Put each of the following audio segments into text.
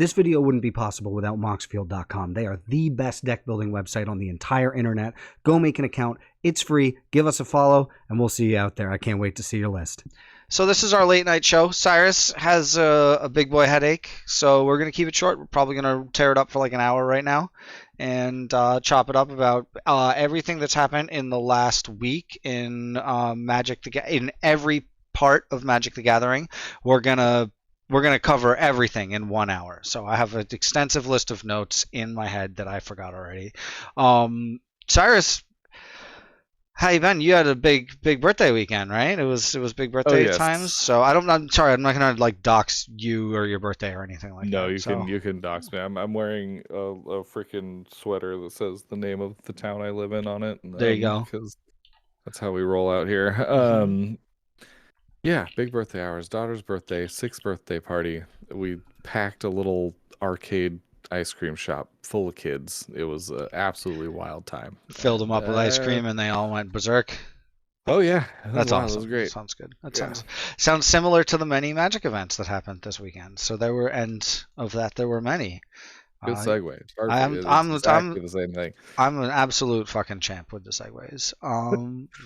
This video wouldn't be possible without moxfield.com. They are the best deck building website on the entire internet. Go make an account. It's free. Give us a follow, and we'll see you out there. I can't wait to see your list. So this is our late night show. Cyrus has a big boy headache, so we're going to keep it short. We're probably going to tear it up for like an hour right now and chop it up about everything that's happened in the last week in in every part of Magic the Gathering. We're gonna cover everything in 1 hour. So I have an extensive list of notes in my head that I forgot already. Cyrus, how you been? You had a big birthday weekend, right? It was big birthday times. So I'm sorry, I'm not gonna like dox you or your birthday or anything like that. No, you can dox me. I'm wearing a freaking sweater that says the name of the town I live in on it. There you go. Because that's how we roll out here. Yeah, big birthday hours. Daughter's birthday, 6th birthday party. We packed a little arcade ice cream shop full of kids. It was an absolutely wild time. Filled them up with ice cream and they all went berserk. Oh yeah, that's awesome. That was great. Sounds good. That sounds similar to the many Magic events that happened this weekend. So there were many. Good segue. I'm exactly the same thing. I'm an absolute fucking champ with the segues.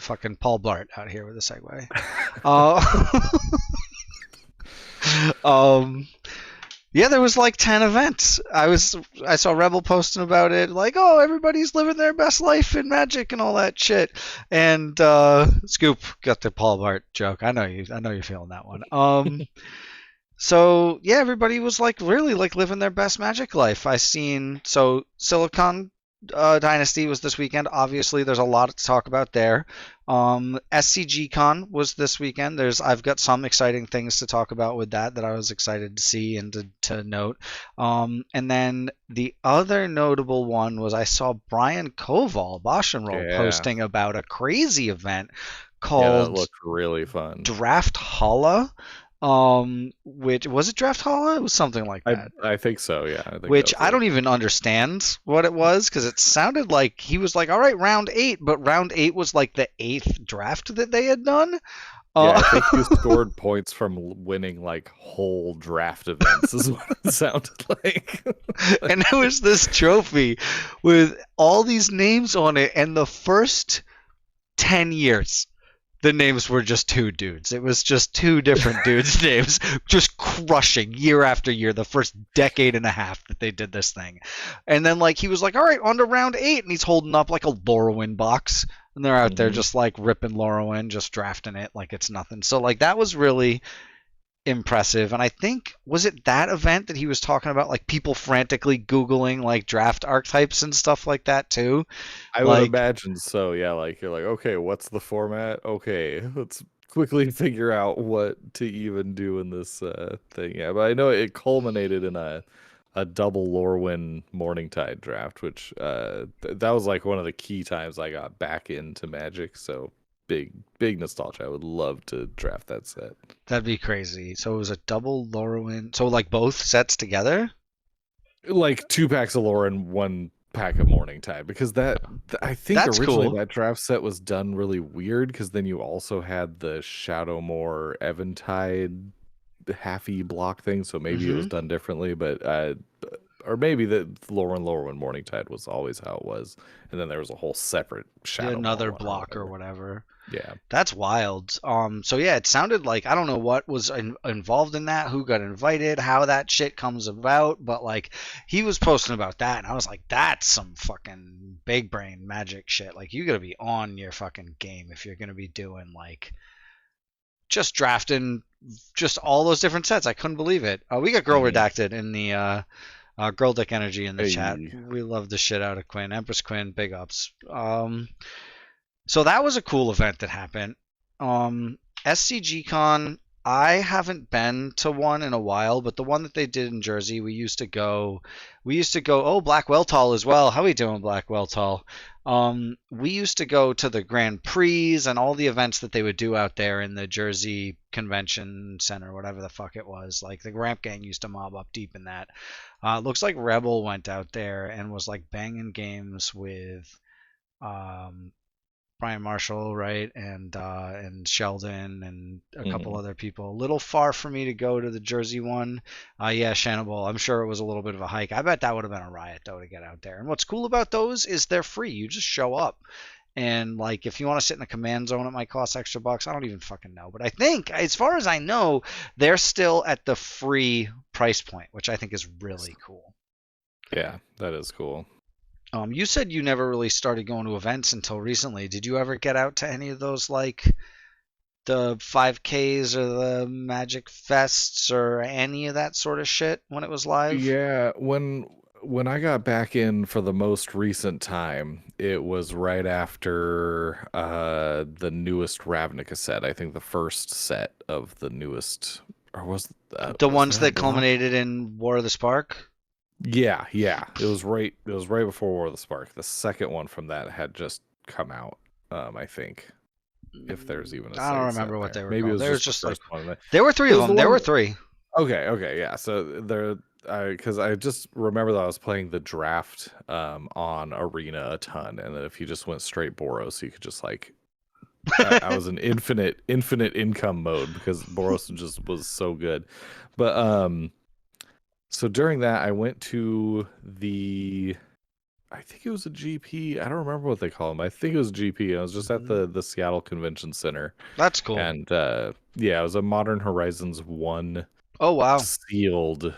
Fucking Paul Blart out here with the segue. Yeah, there was like 10 events. I saw Rebel posting about it, like, oh, everybody's living their best life in Magic and all that shit. And Scoop got the Paul Blart joke. I know you're feeling that one. So yeah, everybody was like really like living their best Magic life. So Silicon Dynasty was this weekend. Obviously, there's a lot to talk about there. SCG Con was this weekend. I've got some exciting things to talk about with that I was excited to see and to note. And then the other notable one was I saw Brian Koval, Bosch and Roll, posting about a crazy event called that looked really fun. Draft Holla. Which was it Draft Holla? It was something like that. I think so, yeah. I don't even understand what it was because it sounded like he was like, all right, round 8, but round 8 was like the 8th draft that they had done. Yeah, I think he scored points from winning like whole draft events is what it sounded like. And there was this trophy with all these names on it, and the first 10 years the names were just 2 dudes. It was just 2 different dudes' names, just crushing year after year, the first decade and a half that they did this thing. And then like he was like, all right, on to round 8, and he's holding up like a Lorwyn box, and they're out there just like ripping Lorwyn, just drafting it like it's nothing. So like that was really impressive. And I think, was it that event that he was talking about, like people frantically Googling like draft archetypes and stuff like that too? I would imagine so, yeah. Like you're like, okay, what's the format? Okay, let's quickly figure out what to even do in this thing. Yeah, but I know it culminated in a double Lorwyn Morningtide draft, which that was like one of the key times I got back into Magic. So big nostalgia. I would love to draft that set. That'd be crazy. So it was a double Lorwyn. So like both sets together? Like 2 packs of Lorwyn, 1 pack of Morningtide. Because I think that's originally cool. That draft set was done really weird because then you also had the Shadowmoor Eventide half-y block thing. So maybe it was done differently, but or maybe the Lorwyn Morningtide was always how it was, and then there was a whole separate Shadow another block or whatever. Yeah, that's wild. So yeah, it sounded like I don't know what was involved in that, who got invited, how that shit comes about, but like he was posting about that, and I was like, that's some fucking big brain Magic shit. Like you gotta be on your fucking game if you're gonna be doing like just drafting just all those different sets. I couldn't believe it. We got Girl Redacted in the Girl Dick Energy in the chat. We love the shit out of Quinn. Empress Quinn, big ups. So that was a cool event that happened. SCG Con, I haven't been to one in a while, but the one that they did in Jersey, we used to go. Oh, Black Weltall as well. How we doing, Black Weltall? We used to go to the Grand Prix and all the events that they would do out there in the Jersey Convention Center, whatever the fuck it was. Like the Ramp Gang used to mob up deep in that. Looks like Rebel went out there and was like banging games with Brian Marshall, right, and Sheldon and a couple other people. A little far for me to go to the Jersey one. Yeah, Shannibal. I'm sure it was a little bit of a hike. I bet that would have been a riot though to get out there. And what's cool about those is they're free. You just show up. And like if you want to sit in a command zone, it might cost extra bucks. I don't even fucking know. But I think, as far as I know, they're still at the free price point, which I think is really cool. Yeah, that is cool. You said you never really started going to events until recently. Did you ever get out to any of those, like the 5Ks or the Magic Fests or any of that sort of shit when it was live? Yeah, when I got back in for the most recent time, it was right after the newest Ravnica set. I think the first set of the newest, or was the ones that culminated in War of the Spark? Yeah. It was right before War of the Spark. The second one from that had just come out, I think. If there's even a I don't remember what they were Maybe called. it was There was just just the first one. there were three of them. There were three. Okay, yeah. So because I just remember that I was playing the draft on Arena a ton, and then if you just went straight Boros, you could just like I was in infinite income mode because Boros just was so good. But so during that, I went to I think it was a GP. I don't remember what they call them. I think it was GP. I was just at the Seattle Convention Center. That's cool. And yeah, it was a Modern Horizons 1. Oh wow. Sealed.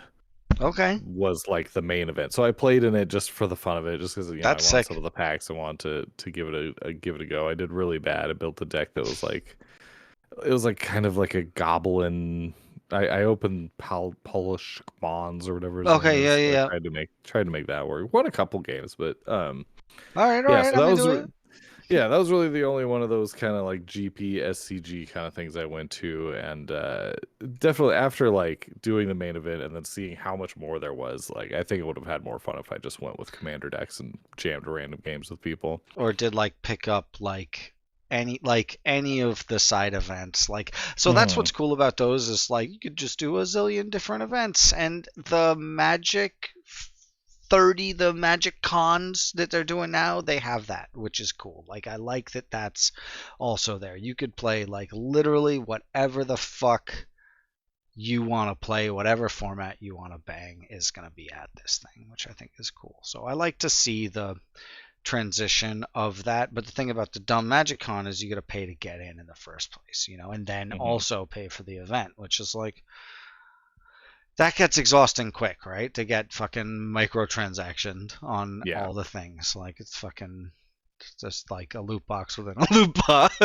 Okay. Was like the main event. So I played in it just for the fun of it, just because I want sick. some of the packs. I wanted to give it a go. I did really bad. I built a deck that was like kind of like a goblin. I opened Polish Mons or whatever. Okay, yeah. I tried to make that work. Won a couple games, but all right. So that was really the only one of those kind of like GP SCG kind of things I went to, and definitely after like doing the main event and then seeing how much more there was, like I think it would have had more fun if I just went with commander decks and jammed random games with people, or did like pick up like any of the side events. Like, so that's what's cool about those is like you could just do a zillion different events, and the Magic 30, the Magic Cons that they're doing now, they have that, which is cool. Like, I like that that's also there. You could play like literally whatever the fuck you want to play, whatever format you want to bang is going to be at this thing, which I think is cool. So I like to see the transition of that. But the thing about the dumb Magic Con is you got to pay to get in the first place, you know, and then also pay for the event, which is like, that gets exhausting quick, right? To get fucking microtransactioned on all the things. Like, it's fucking just like a loot box within a loot box.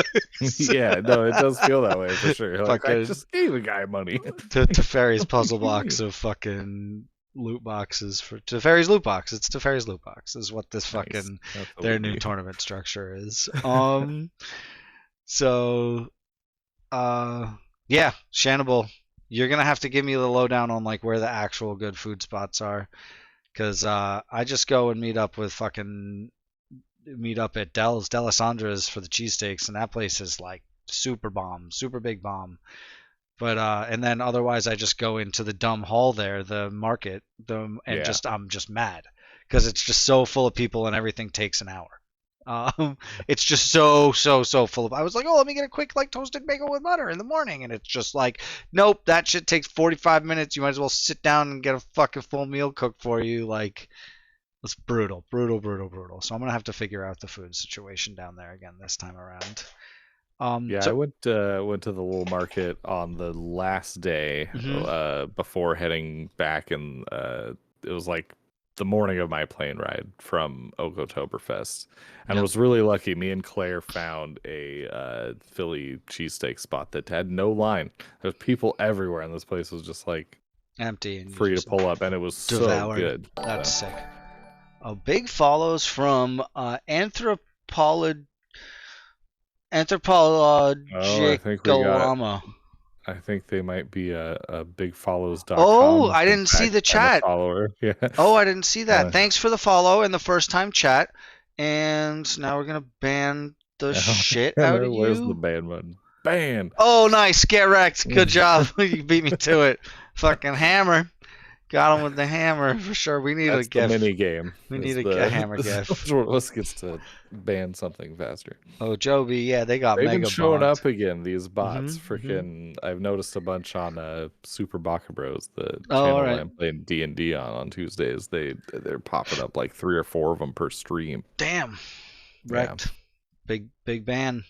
Yeah, no, it does feel that way for sure. Like, I just gave a guy money. Teferi's puzzle box of fucking loot boxes for Teferi's loot box. It's Teferi's loot box is what this fucking their new tournament structure is. So yeah, Shannibal, you're gonna have to give me the lowdown on like where the actual good food spots are, because I just go and meet up at Delisandro's for the cheesesteaks, and that place is like super big bomb. But and then otherwise I just go into the dumb hall there, the market, I'm just mad because it's just so full of people and everything takes an hour. It's just so full of. I was like, oh, let me get a quick like toasted bagel with butter in the morning, and it's just like, nope, that shit takes 45 minutes. You might as well sit down and get a fucking full meal cooked for you. Like, it's brutal. So I'm gonna have to figure out the food situation down there again this time around. I went to the little market on the last day before heading back, and it was like the morning of my plane ride from Oktoberfest, and I was really lucky. Me and Claire found a Philly cheesesteak spot that had no line. There's people everywhere, and this place was just like empty and free to pull up, and it was so good. That's sick. Big follows from Anthropologic Llama. I think they might be a bigfollows.com. Oh, I didn't see the chat. Yeah. Oh, I didn't see that. Thanks for the follow and the first time chat. And now we're gonna ban the shit out of you. Where's the ban button? Ban. Oh, nice. Get wrecked. Good job. You beat me to it. Fucking hammer. Got him with the hammer for sure. We need That's a the gif. mini game. We need a hammer gif. Shortlist gets to ban something faster. Oh, Joby, yeah, they got They've mega been showing bonked. up again. These bots, Mhm, freaking. I've noticed a bunch on Super Baka Bros, the Oh, channel alright. I'm playing D&D on Tuesdays. They're popping up like 3 or 4 of them per stream. Damn. Yeah. Wrecked. Big ban.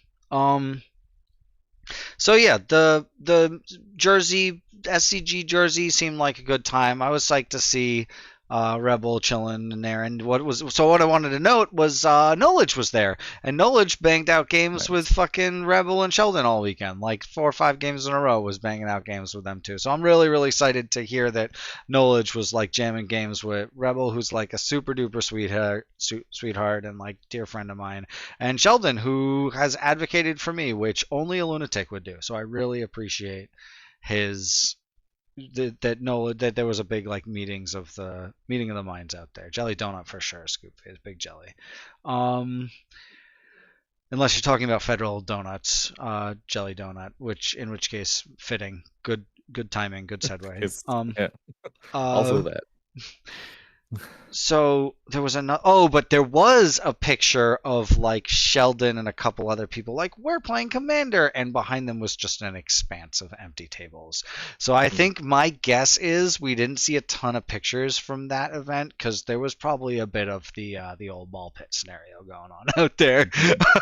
So yeah, the jersey SCG jersey seemed like a good time. I was psyched to see Rebel chilling in there. And what I wanted to note was Knowledge was there, and Knowledge banged out games Nice. with fucking Rebel and Sheldon all weekend, like 4 or 5 games in a row was banging out games with them too. So I'm really excited to hear that Knowledge was like jamming games with Rebel, who's like a super duper sweetheart and like dear friend of mine, and Sheldon, who has advocated for me, which only a lunatic would do. So I really appreciate his that there was a big like meeting of the minds out there. Jelly Donut for sure. Scoop is big jelly. Unless you're talking about Federal Donuts, Jelly Donut, in which case fitting. Good timing, good segue. Yeah. Also that. So there was but there was a picture of like Sheldon and a couple other people like, we're playing Commander, and behind them was just an expanse of empty tables. So I think my guess is we didn't see a ton of pictures from that event because there was probably a bit of the old ball pit scenario going on out there.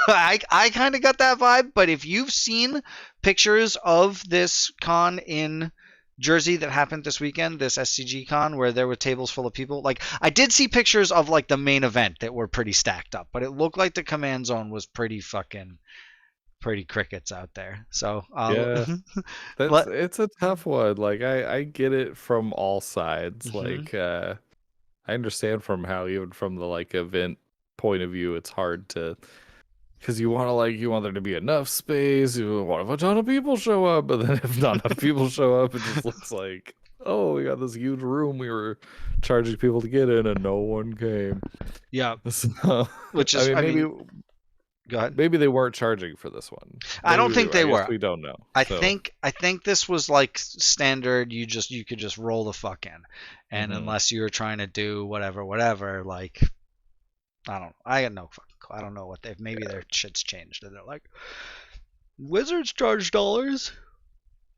I kind of got that vibe, but if you've seen pictures of this con in Jersey that happened this weekend, this SCG con, where there were tables full of people. Like, I did see pictures of like the main event that were pretty stacked up, but it looked like the command zone was pretty crickets out there. So yeah, it's a tough one. Like I get it from all sides. Like I understand even from the like event point of view, it's hard to. Because you want there to be enough space. You want if a ton of people show up, but then if not enough people show up, it just looks like, oh, we got this huge room we were charging people to get in, and no one came. Yeah, so, which is maybe. Go ahead. Maybe they weren't charging for this one. I don't think they were. We don't know. I think this was like standard. You could just roll the fuck in, and unless you were trying to do whatever, like. I got no fucking clue. I don't know what maybe their shit's changed and they're like, Wizards charge dollars,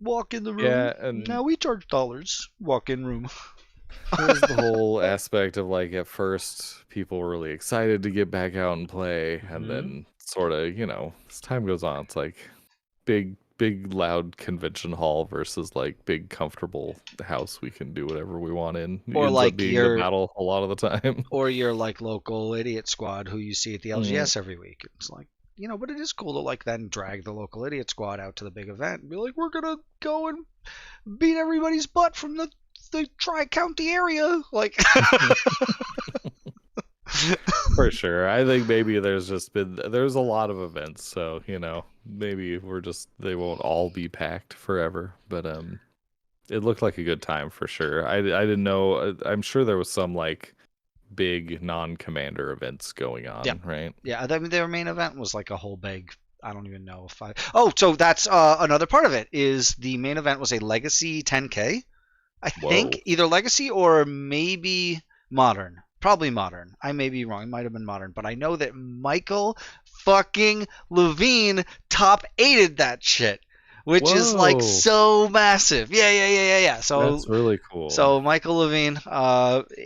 walk in the room. Yeah, and now we charge dollars, walk in room. There's the whole aspect of like at first people were really excited to get back out and play, and then sort of as time goes on, it's like big loud convention hall versus like big comfortable house we can do whatever we want in. Or like the battle a lot of the time. Or your like local idiot squad who you see at the LGS every week. It's like, but it is cool to like then drag the local idiot squad out to the big event and be like, we're gonna go and beat everybody's butt from the tri-county area. Like For sure. I think maybe there's a lot of events, so maybe they won't all be packed forever, but it looked like a good time for sure. I didn't know. I'm sure there was some like big non-commander events going on, right? Yeah, I mean their main event was like a whole big. I don't even know if so that's another part of it is the main event was a Legacy 10K. I think either Legacy or maybe Modern. Probably Modern. I may be wrong. It might have been Modern. But I know that Michael fucking Levine top 8'd that shit. Which is like so massive. Yeah. So that's really cool. So Michael Levine,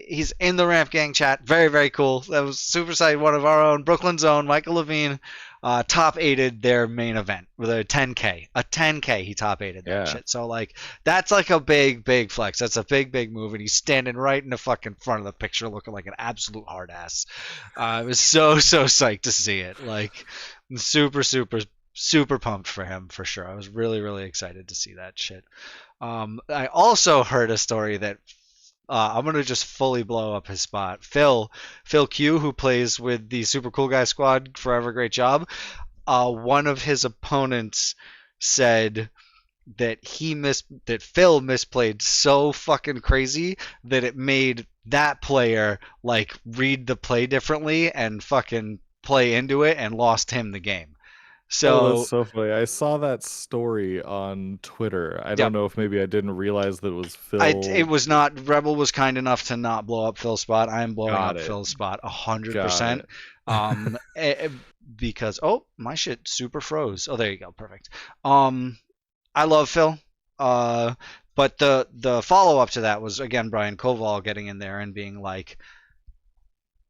he's in the Ramp Gang chat. Very, very cool. That was super exciting. One of our own Brooklyn Zone, Michael Levine, top 8'd their main event with a 10K. A 10K he top 8'd that shit. So like that's like a big flex. That's a big move, and he's standing right in the fucking front of the picture looking like an absolute hard ass. I was so psyched to see it. Like super pumped for him for sure. I was really excited to see that shit. I also heard a story that I'm gonna just fully blow up his spot. Phil Q, who plays with the Super Cool Guy Squad, forever great job. One of his opponents said that Phil misplayed so fucking crazy that it made that player like read the play differently and fucking play into it and lost him the game. Oh, that's So so funny. I saw that story on Twitter. I yeah, don't know if maybe I didn't realize that it was it Phil. was not. Rebel was kind enough to not blow up Phil's spot. I am blowing Got up it. Phil's spot Got 100%. it. Um, because my shit super froze. Oh, there you go, perfect. I love Phil. Uh, but the follow up to that was again Brian Koval getting in there and being like,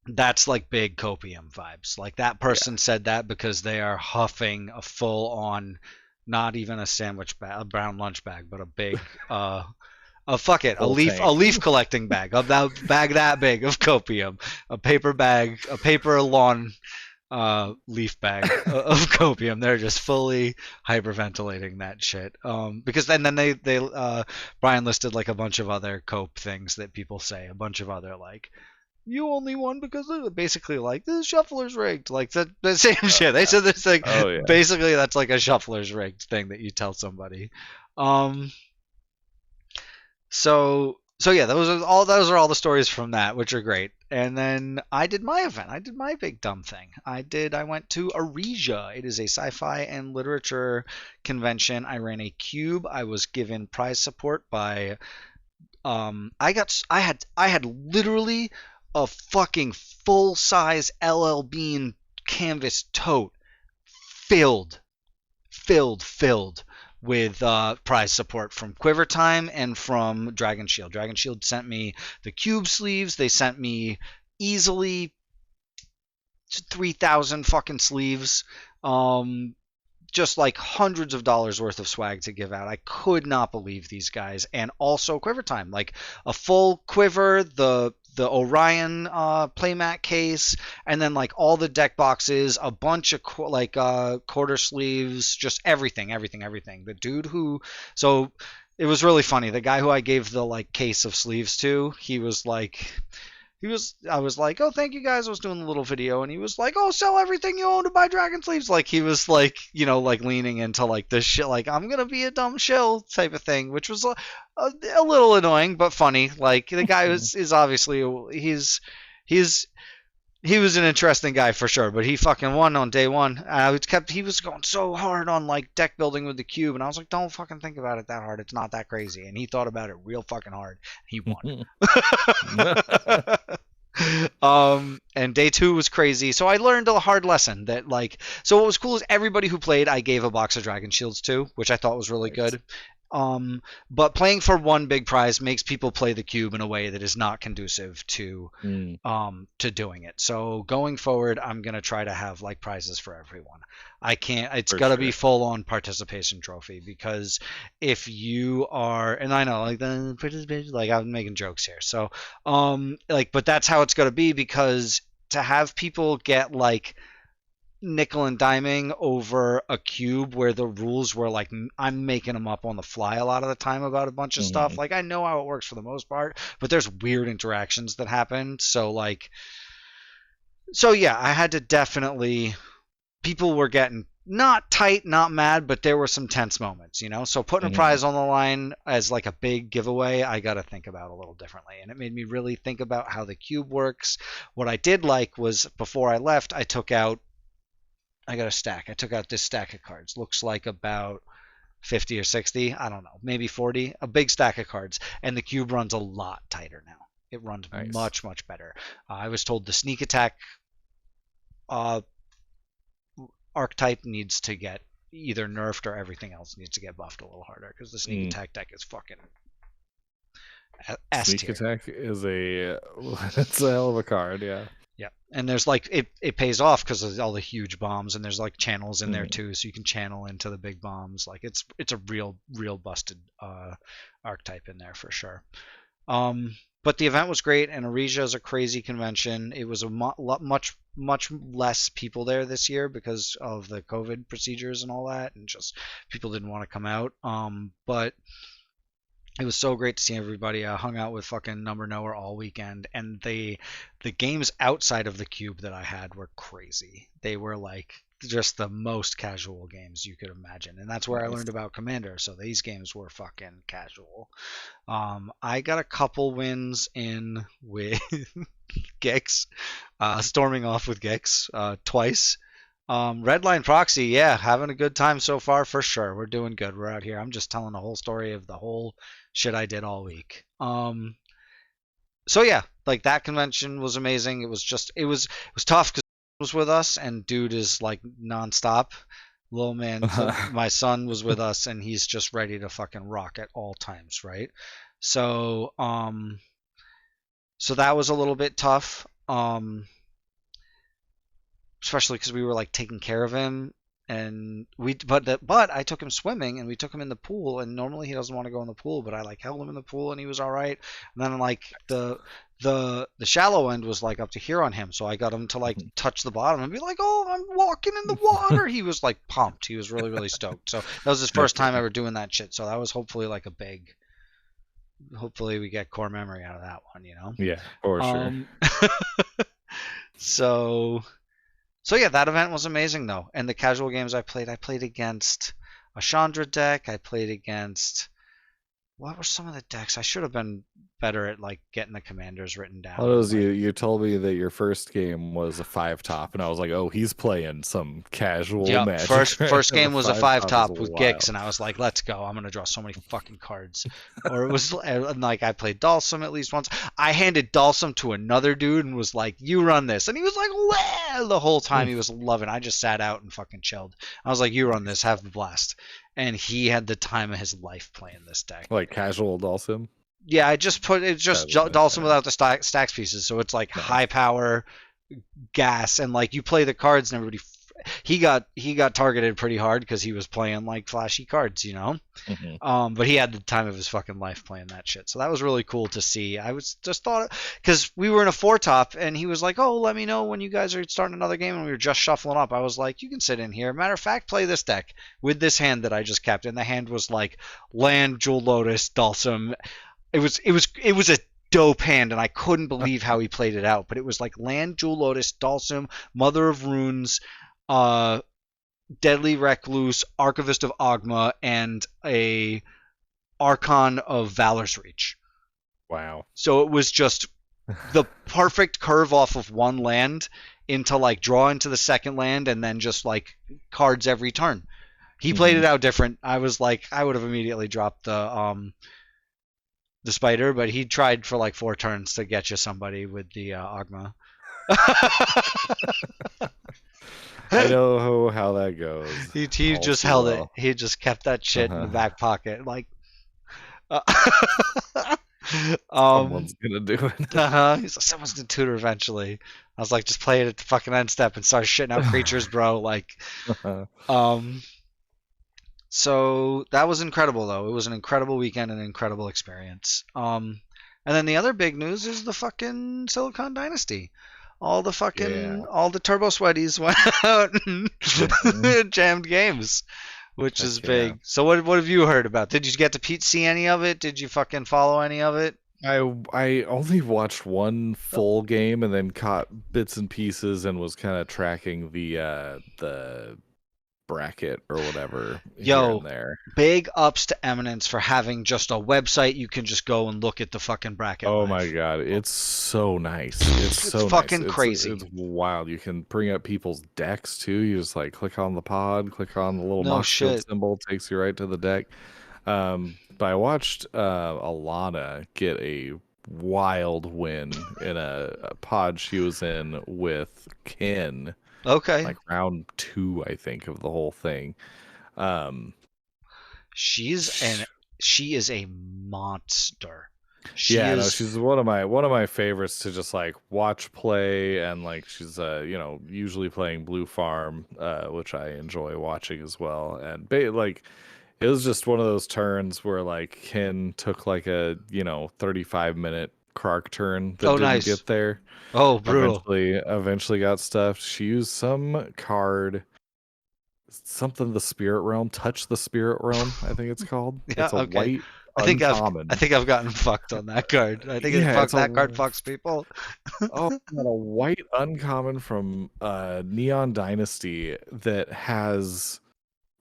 that's like big copium vibes. Like that Yeah. person said that because they are huffing a full on, not even a sandwich bag, a brown lunch bag, but a big fuck it, Full a tank. leaf collecting bag, of that bag that big of copium, a paper bag, a paper lawn leaf bag of copium. They're just fully hyperventilating that shit. Because then they Brian listed like a bunch of other cope things that people say, a bunch of other like, you only won because basically like this shuffler's rigged, like the same shit. They said this thing. Oh yeah. Basically, that's like a shuffler's rigged thing that you tell somebody. Um, so yeah, those are all the stories from that, which are great. And then I did my event. I did my big dumb thing. I went to Aresia. It is a sci-fi and literature convention. I ran a cube. I was given prize support by I had literally a fucking full size LL Bean canvas tote filled filled with prize support from Quiver Time and from Dragon Shield. Dragon Shield sent me the cube sleeves. They sent me easily 3,000 fucking sleeves. Just like hundreds of dollars worth of swag to give out. I could not believe these guys. And also Quiver Time, like a full quiver, the Orion playmat case, and then like all the deck boxes, a bunch of quarter sleeves, just everything. The dude who, so it was really funny. The guy who I gave the like case of sleeves to, I was like, oh, thank you guys. I was doing a little video, and he was like, oh, sell everything you own to buy Dragon Sleeves. Like, he was like, like leaning into like this shit, like, I'm gonna be a dumb shill type of thing, which was a little annoying, but funny. Like, the guy is obviously, he's he was an interesting guy for sure, but he fucking won on day one. He was going so hard on like deck building with the cube, and I was like, don't fucking think about it that hard. It's not that crazy. And he thought about it real fucking hard. He won. And day two was crazy. So I learned a hard lesson that like, so what was cool is everybody who played, I gave a box of Dragon Shields to, which I thought was really Nice. good. But playing for one big prize makes people play the cube in a way that is not conducive to doing it. So going forward, I'm gonna try to have like prizes for everyone. I can't. It's For gotta be sure. full on participation trophy, because if you are, and I know like the participation, like I'm making jokes here. So like, but that's how it's gonna be, because to have people get like nickel and diming over a cube where the rules were like, I'm making them up on the fly a lot of the time about a bunch of stuff. Mhm. Like, I know how it works for the most part, but there's weird interactions that happen. So like, so yeah, I had to definitely, people were getting not tight, not mad, but there were some tense moments, So putting a Mhm. prize on the line as like a big giveaway, I got to think about a little differently. And it made me really think about how the cube works. What I did like was, before I left, I got a stack. I took out this stack of cards. Looks like about 50 or 60. I don't know. Maybe 40. A big stack of cards. And the cube runs a lot tighter now. It runs Nice. much, much better. I was told the sneak attack uh, archetype needs to get either nerfed, or everything else needs to get buffed a little harder, because the sneak attack deck is fucking S Sneak tier. attack is a it's a hell of a card, yeah. Yeah, and there's like it pays off because of all the huge bombs, and there's like channels in there Mhm. too, so you can channel into the big bombs. Like it's a real busted archetype in there for sure. But the event was great, and Aresia is a crazy convention. It was a much less people there this year because of the COVID procedures and all that, and just people didn't want to come out. But it was so great to see everybody. I hung out with fucking Number Knower all weekend, and the games outside of the cube that I had were crazy. They were like just the most casual games you could imagine, and that's where I Nice. learned about Commander. So these games were fucking casual. I got a couple wins in with Gix, storming off with Gix twice. Redline Proxy, yeah, having a good time so far for sure. We're doing good. We're out here. I'm just telling the whole story of the whole shit I did all week. So yeah, like that convention was amazing. It was tough because was with us and dude is like nonstop. Little man, my son was with us and he's just ready to fucking rock at all times, right? So so that was a little bit tough. Especially because we were like taking care of him and but I took him swimming and we took him in the pool and normally he doesn't want to go in the pool but I like held him in the pool and he was all right and then like the shallow end was like up to here on him so I got him to like touch the bottom and be like, oh, I'm walking in the water. He was like pumped. He was really, really stoked. So that was his first time ever doing that shit, so that was hopefully like a big, hopefully we get core memory out of that one, you know. Yeah, for sure. So yeah, that event was amazing though. And the casual games I played against a Chandra deck. I played against, what were some of the decks? I should have been better at like getting the commanders written down. Well, it was you told me that your first game was a 5-top, and I was like, oh, he's playing some casual Magic. First game was a 5-top with wild. Gix, and I was like, let's go. I'm gonna draw so many fucking cards. Or it was like I played Dalsum at least once. I handed Dalsum to another dude and was like, you run this, and he was like, well, the whole time he was loving. I just sat out and fucking chilled. I was like, you run this, have a blast. And he had the time of his life playing this deck. Like casual Dalsum? Yeah, I just put it's just Dalsum without the stacks pieces, so it's like high power, gas, and like you play the cards and everybody. He got targeted pretty hard because he was playing like flashy cards, you know. Mm-hmm. But he had the time of his fucking life playing that shit, so that was really cool to see. I was just thought because we were in a 4-top and he was like, "Oh, let me know when you guys are starting another game," and we were just shuffling up. I was like, "You can sit in here." Matter of fact, play this deck with this hand that I just kept, and the hand was like Land, Jewel Lotus, Dalsum. It was a dope hand, and I couldn't believe how he played it out. But it was like Land, Jewel Lotus, Dalsum, Mother of Runes, Deadly Recluse, Archivist of Ogma, and a Archon of Valor's Reach. Wow. So it was just the perfect curve off of one land into like draw into the second land and then just like cards every turn. He played it out different. I was like, I would have immediately dropped the spider, but he tried for like 4 turns to get you somebody with the Ogma. I know how that goes. He just held it. He just kept that shit in the back pocket, like. Someone's gonna do it. He's like, someone's gonna tutor eventually. I was like, just play it at the fucking end step and start shitting out creatures, bro. Like, So that was incredible, though. It was an incredible weekend, an incredible experience. And then the other big news is the fucking Silicon Dynasty. All the turbo sweaties went out and jammed games, which is big. So what have you heard about? Did you get to see any of it? Did you fucking follow any of it? I only watched one full game and then caught bits and pieces and was kind of tracking the bracket or whatever. Yo, there. Big ups to Eminence for having just a website you can just go and look at the fucking bracket. Oh live. My god, it's so nice. It's so fucking nice. crazy. It's wild. You can bring up people's decks too. You just like click on the pod, click on the little mock shield symbol, takes you right to the deck. But I watched Alana get a wild win in a pod she was in with Ken. Okay. Like round 2, I think, of the whole thing. She is a monster. She's one of my favorites to just like watch play, and like she's usually playing Blue Farm, which I enjoy watching as well. And like it was just one of those turns where like Ken took like a 35-minute Krark turn that didn't get there. Oh, brutal. Eventually got stuffed. She used some card, something the Spirit Realm, Touch the Spirit Realm, I think it's called. Yeah, it's a white uncommon. I think I've gotten fucked on that card. I think that card fucks people. A white uncommon from Neon Dynasty that has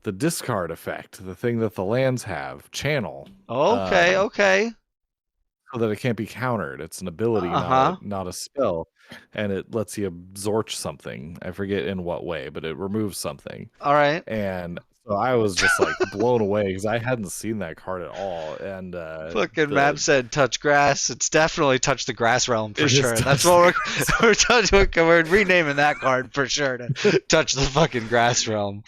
the discard effect, the thing that the lands have, channel. Okay. so that it can't be countered. It's an ability, not a spell, and it lets you absorb something. I forget in what way, but it removes something. All right. And so I was just like blown away because I hadn't seen that card at all. And Fucking Map said touch grass. It's definitely touch the grass realm for sure. That's what we're renaming that card for sure to touch the fucking grass realm.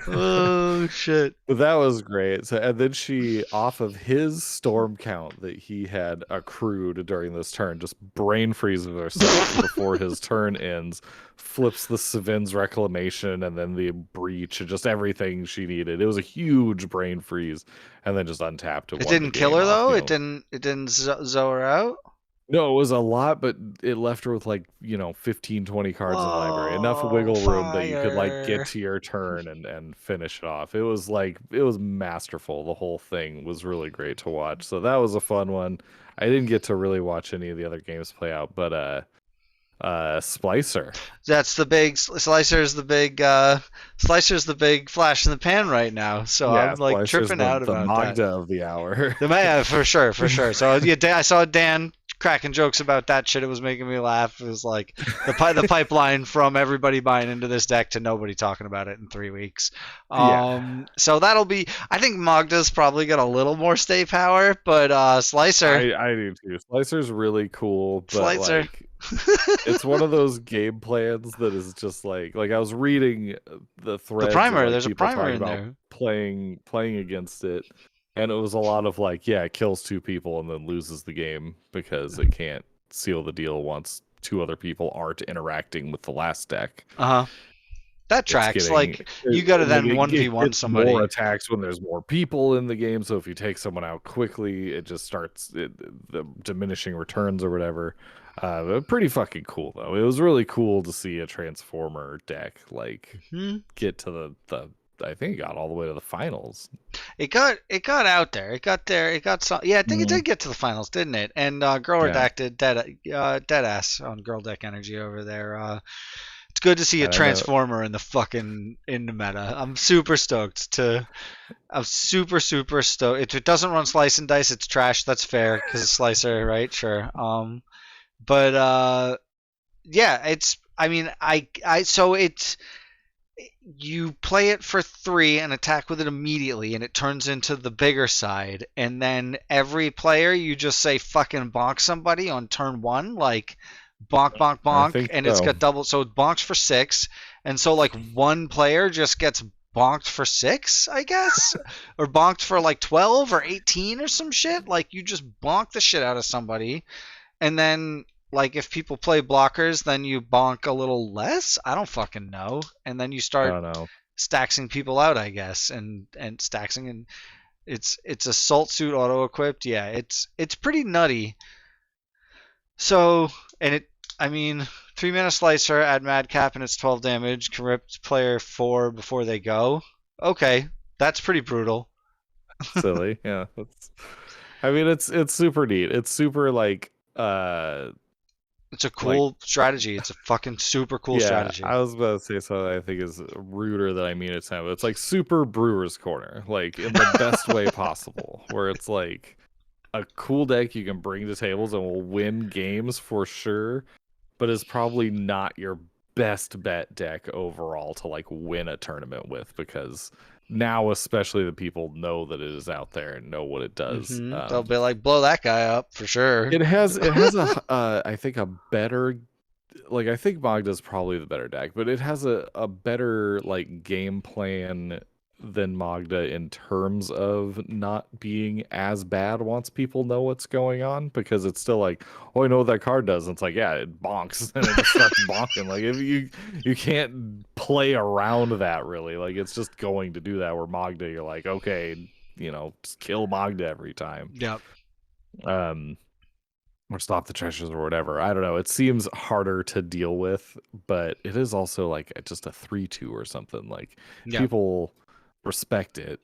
Oh shit. But that was great. So, and then she, off of his storm count that he had accrued during this turn, just brain freezes herself before his turn ends, flips the Savin's Reclamation and then the Breach and just everything she needed. It was a huge brain freeze, and then just untapped. It didn't kill her though. It didn't zoe her out. No, it was a lot, but it left her with 15, 20 cards in the library. Enough wiggle room that you could get to your turn and finish it off. It was masterful. The whole thing was really great to watch. So that was a fun one. I didn't get to really watch any of the other games play out, but Splicer. That's the big Slicer's the big flash in the pan right now. So yeah, I'm Splicer's tripping out about that. The Magda of the hour. For sure. So yeah, I saw Dan cracking jokes about that shit. It was making me laugh. It was like the pipeline from everybody buying into this deck to nobody talking about it in 3 weeks. So that'll be. I think Magda's probably got a little more stay power, but Slicer. I do too. Slicer's really cool, but Slicer. It's one of those game plans that is just like I was reading the thread. The primer. There's a primer in there. Playing against it. And it was a lot of it kills 2 people and then loses the game because it can't seal the deal once 2 other people aren't interacting with the last deck. That tracks. You got to then 1v1 somebody. More attacks when there's more people in the game. So if you take someone out quickly, it just starts the diminishing returns or whatever. Pretty fucking cool though. It was really cool to see a Transformer deck get to the I think it got all the way to the finals. It got out there. It got some. Yeah, I think it did get to the finals, didn't it? And Girl Redacted dead ass on Girl Deck Energy over there. It's good to see a Transformer in the meta. I'm super stoked. I'm super stoked. It doesn't run Slice and Dice. It's trash. That's fair because it's Slicer, right? Sure. But yeah, it's. I mean, so it's. You play it for 3 and attack with it immediately, and it turns into the bigger side. And then every player, you just say fucking bonk somebody on turn 1, bonk, and it's got double. So it bonks for 6, and so one player just gets bonked for 6, I guess, or bonked for 12 or 18 or some shit. You just bonk the shit out of somebody, and then. If people play blockers, then you bonk a little less? I don't fucking know. And then you start staxing people out, I guess, and staxing, and it's Assault Suit auto-equipped. Yeah, it's pretty nutty. So, and 3-mana Slicer, add Madcap, and it's 12 damage, can rip player 4 before they go. Okay, that's pretty brutal. Silly, yeah. It's super neat. It's super it's a cool strategy. It's a fucking super cool strategy. I was about to say something I think is ruder than I mean it to. It's super Brewer's Corner, in the best way possible, where it's a cool deck you can bring to tables and will win games for sure, but is probably not your best bet deck overall to win a tournament with, because now especially the people know that it is out there and know what it does. They'll be blow that guy up for sure. It has I think a better I think Magda's probably the better deck, but it has a better game plan than Magda in terms of not being as bad once people know what's going on, because it's still I know what that card does. And it's it bonks and it just starts bonking. If you can't play around that really. It's just going to do that, where Magda you're okay, just kill Magda every time. Yep. Or stop the treasures or whatever. I don't know. It seems harder to deal with, but it is also just a 3/2 or something. People respect it.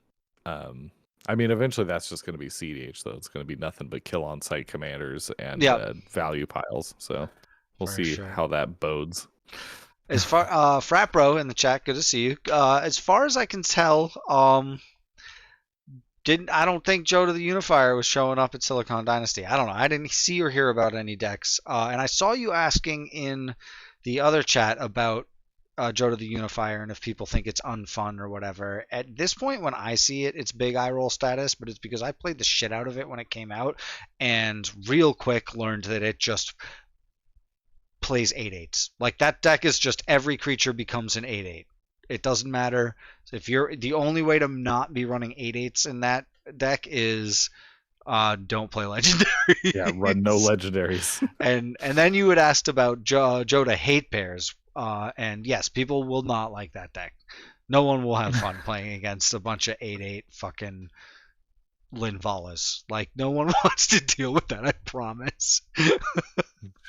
Eventually that's just going to be cEDH, though. It's going to be nothing but kill on site commanders and value piles. So we'll see how that bodes. As far Frat Bro in the chat, good to see you. As far as I can tell, I don't think Joda the Unifier was showing up at Silicon Dynasty. I don't know. I didn't see or hear about any decks. And I saw you asking in the other chat about Joda the Unifier and if people think it's unfun or whatever. At this point, when I see it, it's big eye roll status, but it's because I played the shit out of it when it came out and real quick learned that it just plays 8/8s. Like, that deck is just every creature becomes an 8/8. It doesn't matter. If you're the only way to not be running 8/8s in that deck is don't play legendaries. Yeah, run no legendaries. and then you had asked about Joda hate bears. And yes, people will not like that deck. No one will have fun playing against a bunch of 8/8 fucking Linvalas. Like, no one wants to deal with that, I promise.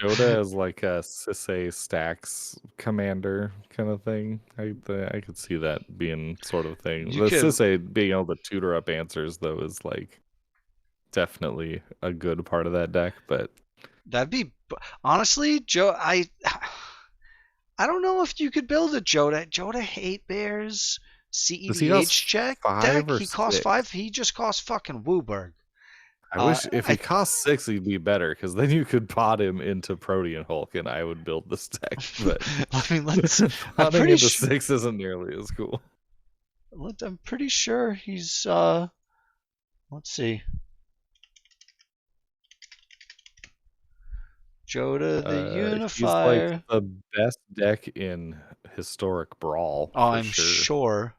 Joda is like a Sisay stacks commander kind of thing. I could see that being sort of thing. Sisay being able to tutor up answers, though, is like definitely a good part of that deck. But that'd be, honestly, I don't know if you could build a Joda hate bears cEDH deck. He costs 5. He just costs fucking Wooburg. I wish if he cost 6, he'd be better, because then you could pot him into Protean Hulk, and I would build this deck. But I mean, I'm pretty sure 6 isn't nearly as cool. I'm pretty sure he's. Let's see. Joda the Unifier. He's like the best deck in Historic Brawl. Oh, I'm sure.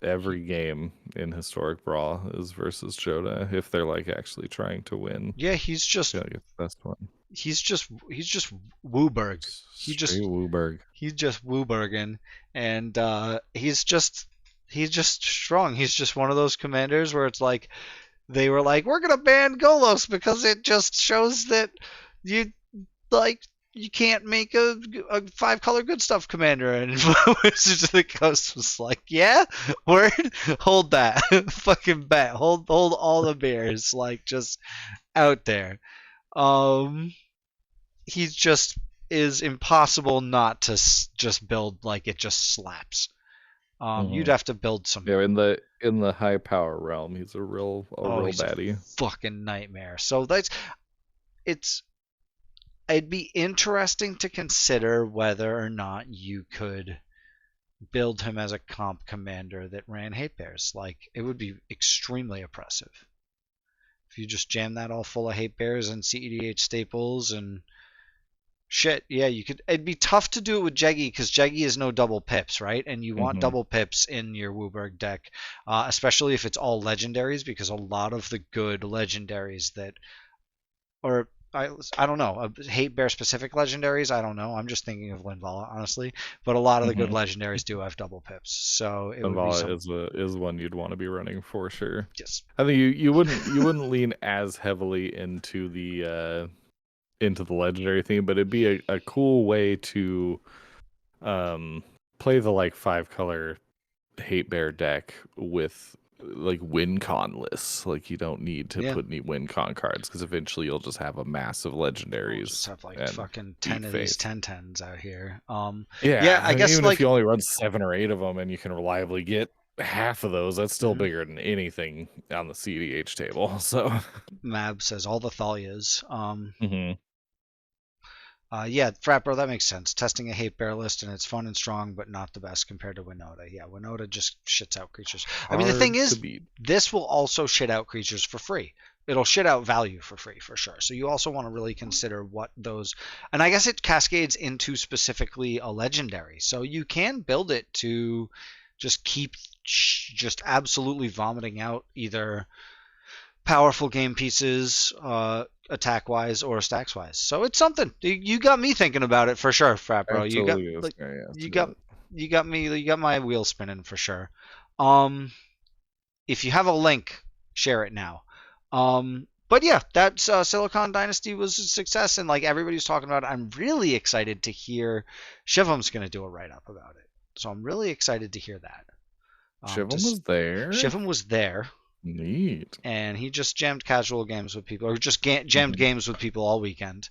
Every game in Historic Brawl is versus Joda if they're like actually trying to win. Yeah, he's just the best one. He's just Wooburg. He's just Wooburging, and he's just strong. He's just one of those commanders where it's like they were like, we're gonna ban Golos because it just shows that you can't make a 5-color good stuff commander. And Wizards of the Coast was like, yeah, word, hold that. Fucking bet. Hold all the bears, like, just out there. He just is impossible not to just build like it just slaps. You'd have to build some. Yeah, in the high power realm, he's a real baddie. Fucking nightmare. So it'd be interesting to consider whether or not you could build him as a comp commander that ran hate bears. Like, it would be extremely oppressive if you just jam that all full of hate bears and cEDH staples and shit. Yeah, you could. It'd be tough to do it with Jeggy because Jeggy is no double pips, right? And you want double pips in your Wooburg deck, especially if it's all legendaries, because a lot of the good legendaries that, or I don't know, hate bear specific legendaries, I don't know. I'm just thinking of Linvala, honestly. But a lot of the good legendaries do have double pips, so it Linvala is one you'd want to be running for sure. Yes, I think you wouldn't lean as heavily into the legendary theme, but it'd be a cool way to play the like 5-color hate bear deck with like win con lists. Like, you don't need to put any win con cards, because eventually you'll just have a mass of legendaries. You'll just have like fucking 10 of these 10/10s out here. I guess even if you only run 7 or 8 of them and you can reliably get half of those, that's still bigger than anything on the cEDH table. So Mab says all the Thalias. Yeah, Frat Bro, that makes sense. Testing a hate bear list, and it's fun and strong, but not the best compared to Winota. Yeah, Winota just shits out creatures. I mean, the thing is, this will also shit out creatures for free. It'll shit out value for free, for sure. So you also want to really consider what those... And I guess it cascades into specifically a legendary. So you can build it to just keep just absolutely vomiting out either powerful game pieces, attack wise or stacks wise. So it's something. You got me thinking about it for sure, Frat Bro. You got my wheels spinning for sure. If you have a link, share it now. But yeah, that Silicon Dynasty was a success, and like everybody's talking about it. I'm really excited to hear Shivam's going to do a write-up about it. So I'm really excited to hear that. Shivam was there? Shivam was there. Neat. And he just jammed casual games with people, or just jammed games with people all weekend.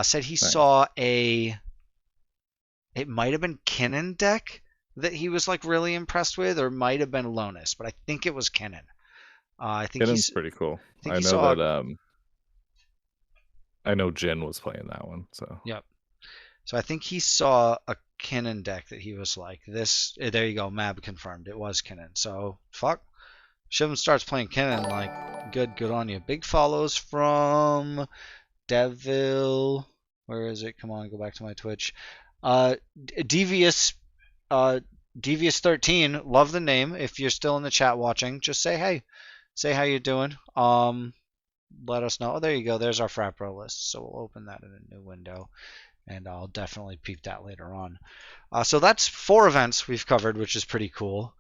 Said he saw it might have been Kinnan deck that he was like really impressed with, or might have been Lonus, but I think it was Kinnan. I think Kinnon's pretty cool. think I he know saw- that I know Jin was playing that one, so Yep. So I think he saw a Kinnan deck that he was like, this. There you go, Mab confirmed. It was Kinnan. So, fuck. Shivan starts playing Kinnan, like, good on you. Big follows from Devil. Where is it? Come on, go back to my Twitch. Devious. Devious 13. Love the name. If you're still in the chat watching, just say hey. Say how you doing. Let us know. Oh, there you go. There's our frat bro list. So we'll open that in a new window, and I'll definitely peep that later on. So that's 4 events we've covered, which is pretty cool.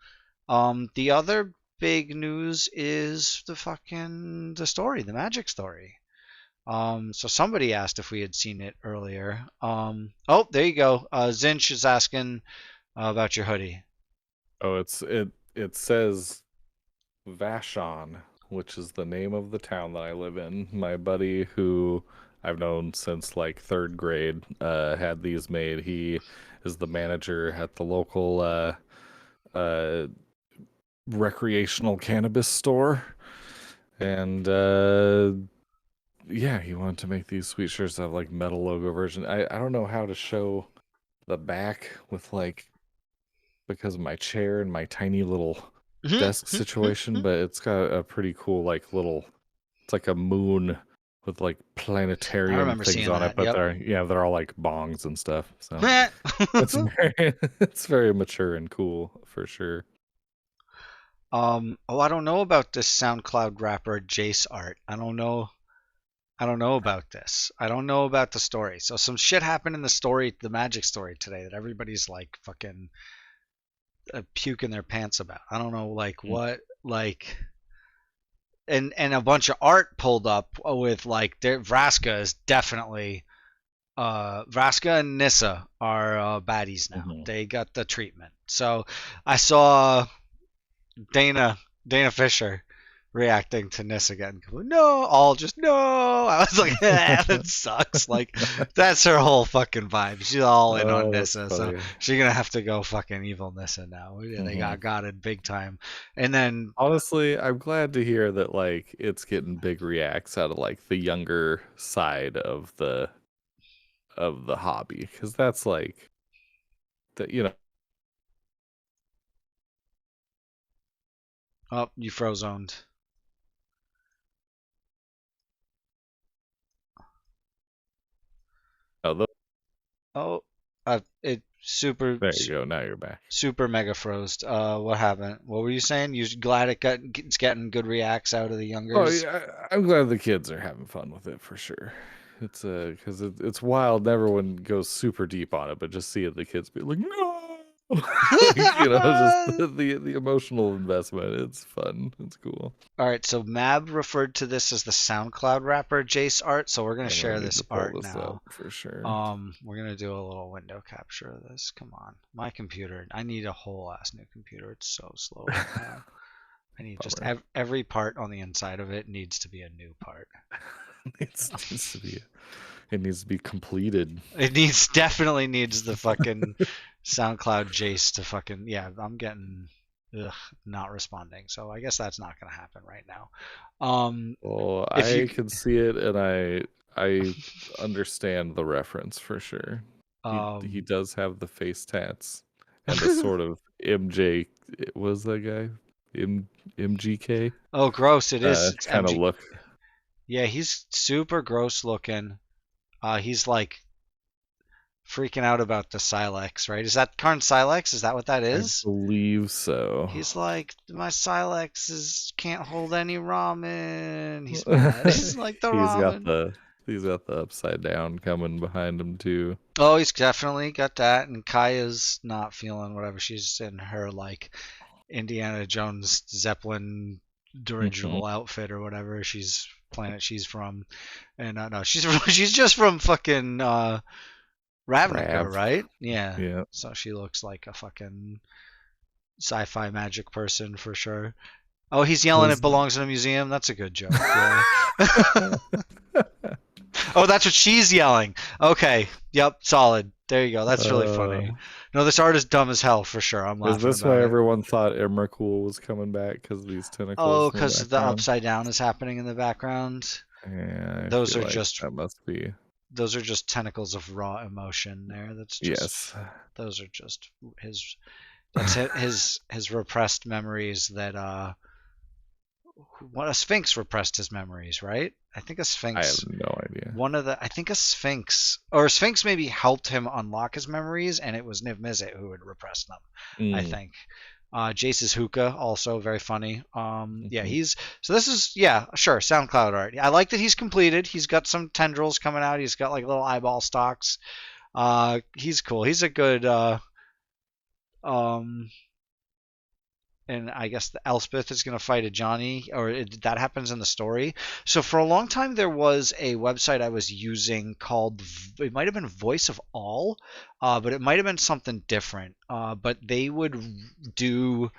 The other big news is the story, the magic story. So somebody asked if we had seen it earlier. Oh, there you go. Zinch is asking about your hoodie. oh, it says Vashon, which is the name of the town that I live in. My buddy, who I've known since like 3rd grade, had these made. He is the manager at the local recreational cannabis store, and yeah, he wanted to make these sweet shirts that have like metal logo version. I don't know how to show the back with like, because of my chair and my tiny little desk situation, but it's got a pretty cool like little, it's like a moon with like planetarium things seeing on that, it, but yep. they're all like bongs and stuff. So it's very mature and cool for sure. Oh, I don't know about this SoundCloud rapper Jace art. I don't know about this. I don't know about the story. So some shit happened in the story, the magic story today, that everybody's like fucking puking their pants about. I don't know, like what, like, and a bunch of art pulled up with like Vraska is definitely Vraska and Nissa are baddies now. They got the treatment. So I saw Dana Fisher reacting to Nissa getting no. I was like, that sucks. Like, that's her whole fucking vibe. She's all in on Nissa, so she's gonna have to go fucking evil Nissa now. They got it big time. And then honestly, I'm glad to hear that like it's getting big reacts out of like the younger side of the hobby, because that's like that, you know. Oh, you frozoned. It super. There you go. Now you're back. Super mega froze. What happened? What were you saying? You're glad it's getting good reacts out of the youngers? Oh yeah, I'm glad the kids are having fun with it for sure. It's because it's wild. Everyone goes super deep on it, but just seeing the kids be like, no. You know, just the emotional investment. It's fun. It's cool. All right, so Mab referred to this as the SoundCloud rapper Jace art, so we're gonna share this art now for sure. We're gonna do a little window capture of this. Come on, my computer. I need a whole ass new computer. It's so slow right now. I need just every part on the inside of it needs to be a new part. It needs to be completed. It definitely needs the fucking SoundCloud Jace to fucking, yeah, I'm getting not responding. So I guess that's not going to happen right now. Well, I can see it, and I understand the reference for sure. He does have the face tats and the sort of MJ. Was that guy MGK? Oh, gross! It is. It's kind of look. Yeah, he's super gross looking. He's like freaking out about the Silex, right? Is that Karn Silex? Is that what that is? I believe so. He's like, my Silex can't hold any ramen. He's mad. He's like the ramen. He's got the upside down coming behind him too. Oh, he's definitely got that. And Kaya's not feeling whatever. She's in her like Indiana Jones Zeppelin dirigible outfit or whatever planet she's from. And no, she's just from fucking Ravnica, right? Yeah. So she looks like a fucking sci-fi magic person for sure. Oh, he's yelling it belongs in a museum. That's a good joke. Yeah. Oh, that's what she's yelling. Okay. Yep. Solid. There you go. That's really funny. No, this art is dumb as hell for sure. I'm Is laughing this about why it. everyone thought Emrakul was coming back because of these Oh, tentacles in the because the background? upside down is happening in the background. Yeah, I Those feel are like just that must be. those are just tentacles of raw emotion there. That's just Yes. those are just his that's his repressed memories that what a sphinx repressed his memories, right? I think a I have sphinx no idea. I think a sphinx or a sphinx maybe helped him unlock his memories, and it was Niv Mizzet who had repressed them. I Mm. think. Jace's hookah also very funny. Yeah, Mhm. he's so this is sure SoundCloud art. I like that he's completed. He's got some tendrils coming out. He's got like little eyeball stalks. He's cool. He's a good um and I guess the Elspeth is going to fight a Johnny, that happens in the story. So for a long time, there was a website I was using called, it might have been Voice of All, but it might have been something different. But they would do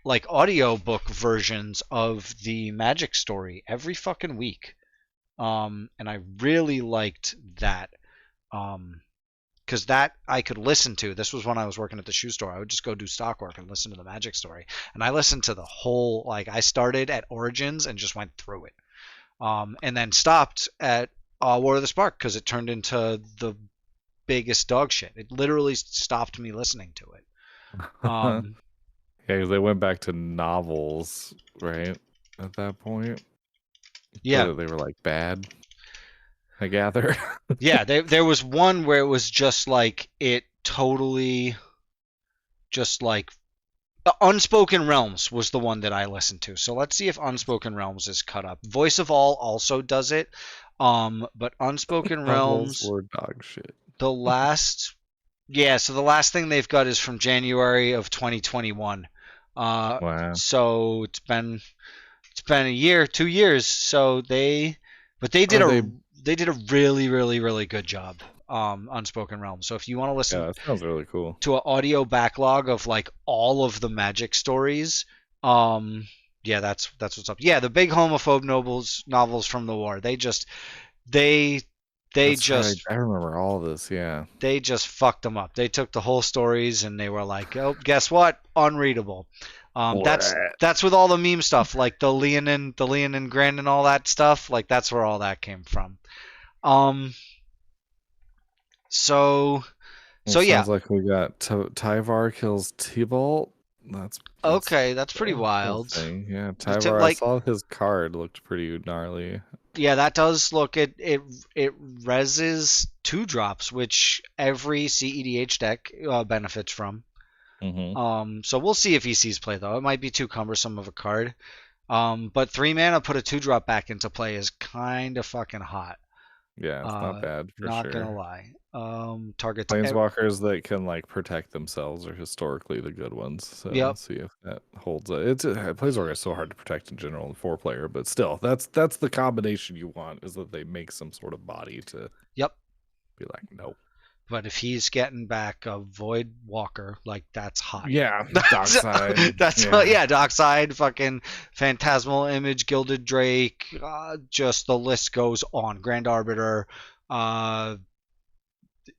like audiobook versions of the Magic story every fucking week. And I really liked that. Because that I could listen to. This was when I was working at the shoe store. I would just go do stock work and listen to the Magic story. And I listened to the whole, like, I started at Origins and just went through it. And then stopped at War of the Spark because it turned into the biggest dog shit. It literally stopped me listening to it. Yeah, because they went back to novels, right? At that point. Yeah. They were like bad, I gather. Yeah, there was one where it was just like it totally just like Unspoken Realms was the one that I listened to. So let's see if Unspoken Realms is cut up. Voice of All also does it. But Unspoken Novels Realms, were dog shit. the last so the last thing they've got is from January of 2021. Wow. So it's been a year, 2 years. So they did a really, really, really good job. Unspoken Realms. So if you want to listen Yeah, that sounds really cool. to an audio backlog of like all of the Magic stories, yeah, that's what's up. Yeah, the big homophobe novels from the war. They just That's right. I remember all this. Yeah. they just fucked them up. They took the whole stories and they were like, oh, guess what? Unreadable. That's with all the meme stuff, like the Leonin Grand and all that stuff. Like that's where all that came from. So yeah. Sounds like we got Tyvar kills T-Bolt. That's Okay, that's pretty the whole wild. thing. Yeah, The Tyvar. I like saw his card looked pretty gnarly. yeah, that does look it reses 2-drops, which every cEDH deck benefits from. Mm-hmm. So we'll see if he sees play though. It might be too cumbersome of a card. But 3 mana put a 2-drop back into play is kind of fucking hot. Yeah, it's not bad for Not sure. gonna lie. Targets Planeswalkers that can like protect themselves are historically the good ones. So Yep. let's see if that holds. Planeswalker is so hard to protect in general in 4-player, but still, that's the combination you want is that they make some sort of body to. Yep. Be like, nope. But if he's getting back a Void Walker, like that's hot. Yeah, Dockside. Dockside, fucking Phantasmal Image, Gilded Drake, just the list goes on. Grand Arbiter,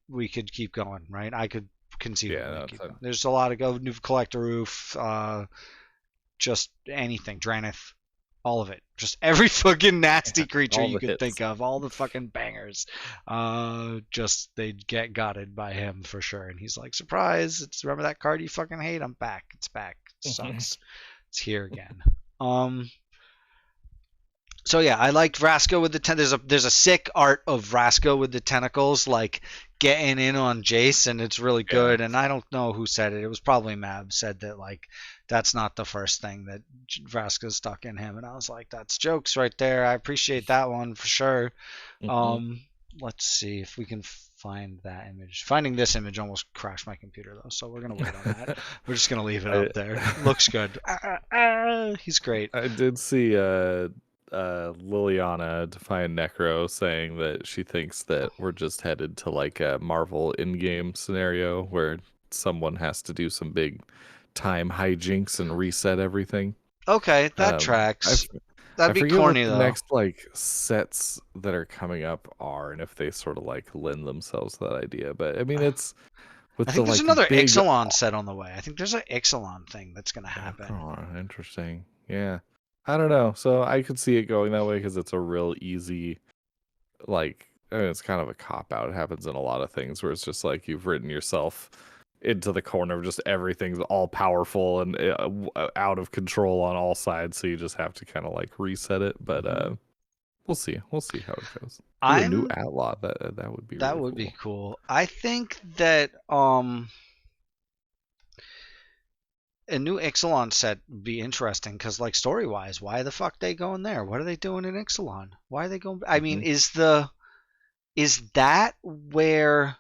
we could keep going, right? I could conceive. There's a lot of new Collector Roof, just anything, Dranith. All of it. Just every fucking nasty creature you could think of. All the fucking bangers. Just they'd get gutted by him for sure. And he's like, surprise, remember that card you fucking hate? I'm back. It's back. It sucks. It's here again. So yeah, I liked Vraska with the there's a sick art of Vraska with the tentacles, like getting in on Jace, and it's really good. And I don't know who said it. It was probably Mab said that like that's not the first thing that Vraska's stuck in him, and I was like, that's jokes right there. I appreciate that one for sure. Let's see if we can find that image. Finding this image almost crashed my computer though, so we're gonna wait on that. We're just gonna leave it up there. Looks good. He's great. I did see Liliana Defiant Necro saying that she thinks that we're just headed to like a Marvel in-game scenario where someone has to do some big time hijinks and reset everything. Okay, that tracks. That'd be corny what though. The next like sets that are coming up are, and if they sort of like lend themselves to that idea. But I mean, it's with I think the there's like another big. Ixalan set on the way. I think there's an Ixalan thing that's gonna happen. Oh, interesting. Yeah, I don't know. So I could see it going that way because it's a real easy, like, I mean, it's kind of a cop out. It happens in a lot of things where it's just like you've written yourself into the corner of just everything's all powerful and out of control on all sides. So you just have to kind of like reset it. But we'll see. We'll see how it goes. Ooh, a new outlaw. That would be That really would cool. be cool. I think that a new Ixalan set would be interesting because, like, story wise, why the fuck they going there? What are they doing in Ixalan? Why are they going? I mean, is that where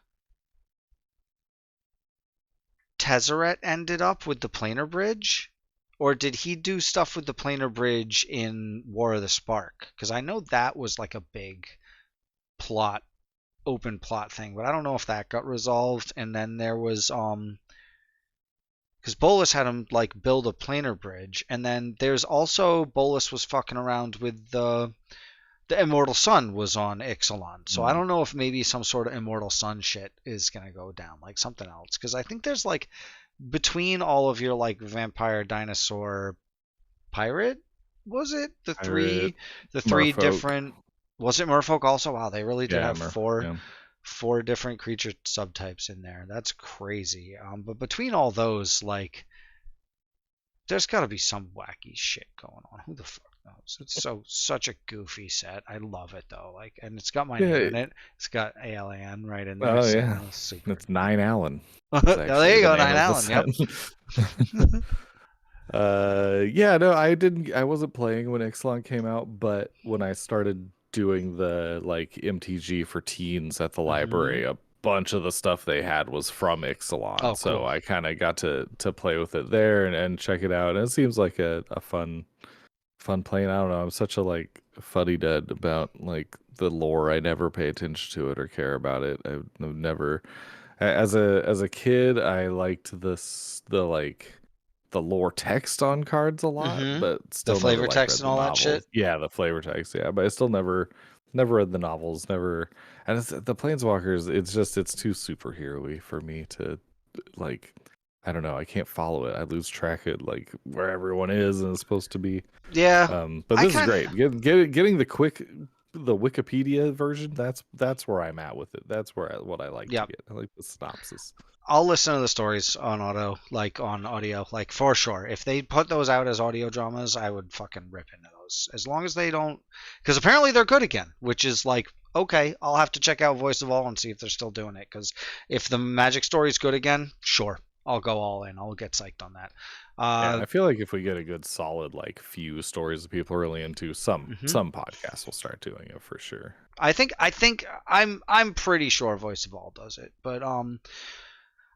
Tezzeret ended up with the planar bridge? Or did he do stuff with the planar bridge in War of the Spark? Because I know that was like a big plot, open plot thing, but I don't know if that got resolved. And then there was because Bolus had him like build a planar bridge, and then there's also Bolus was fucking around with the Immortal Sun was on Ixalan. So I don't know if maybe some sort of Immortal Sun shit is gonna go down, like something else. Because I think there's like between all of your like vampire, dinosaur, pirate, was it the three Merfolk. different? Was it Merfolk also? Wow, they really did have Merfolk, four different creature subtypes in there. That's crazy. But between all those, like, there's got to be some wacky shit going on. Who the fuck knows? It's such a goofy set. I love it though. Like, and it's got my name in it. It's got ALAN right in there. Oh so yeah, super. it's 9 Allen. Oh, there you go, 9 Allen. Yep. Yeah, no, I wasn't playing when Ixalan came out, but when I started doing the like MTG for teens at the library, a bunch of the stuff they had was from Ixalan. Oh, so cool. I kind of got to play with it there and check it out. And it seems like a fun playing. I don't know, I'm such a like fuddy-dud about like the lore. I never pay attention to it or care about it. I've never as a kid I liked the lore text on cards a lot, but still the flavor never, like, text read and all the that novels. shit. Yeah, the flavor text. Yeah, but I still never read the novels. Never, and it's, the Planeswalkers. It's too superhero-y for me to like. I don't know. I can't follow it. I lose track of like where everyone is and is supposed to be. Yeah. But this is great. Getting the Wikipedia version. That's where I'm at with it. That's what I like to get. I like the synopsis. I'll listen to the stories on audio, like for sure. If they put those out as audio dramas, I would fucking rip into those. As long as they don't, because apparently they're good again, which is like, okay, I'll have to check out Voice of All and see if they're still doing it. Because if the Magic story's good again, sure, I'll go all in. I'll get psyched on that. Yeah, I feel like if we get a good solid like few stories that people are really into, some podcasts will start doing it for sure. I think I'm pretty sure Voice of All does it, but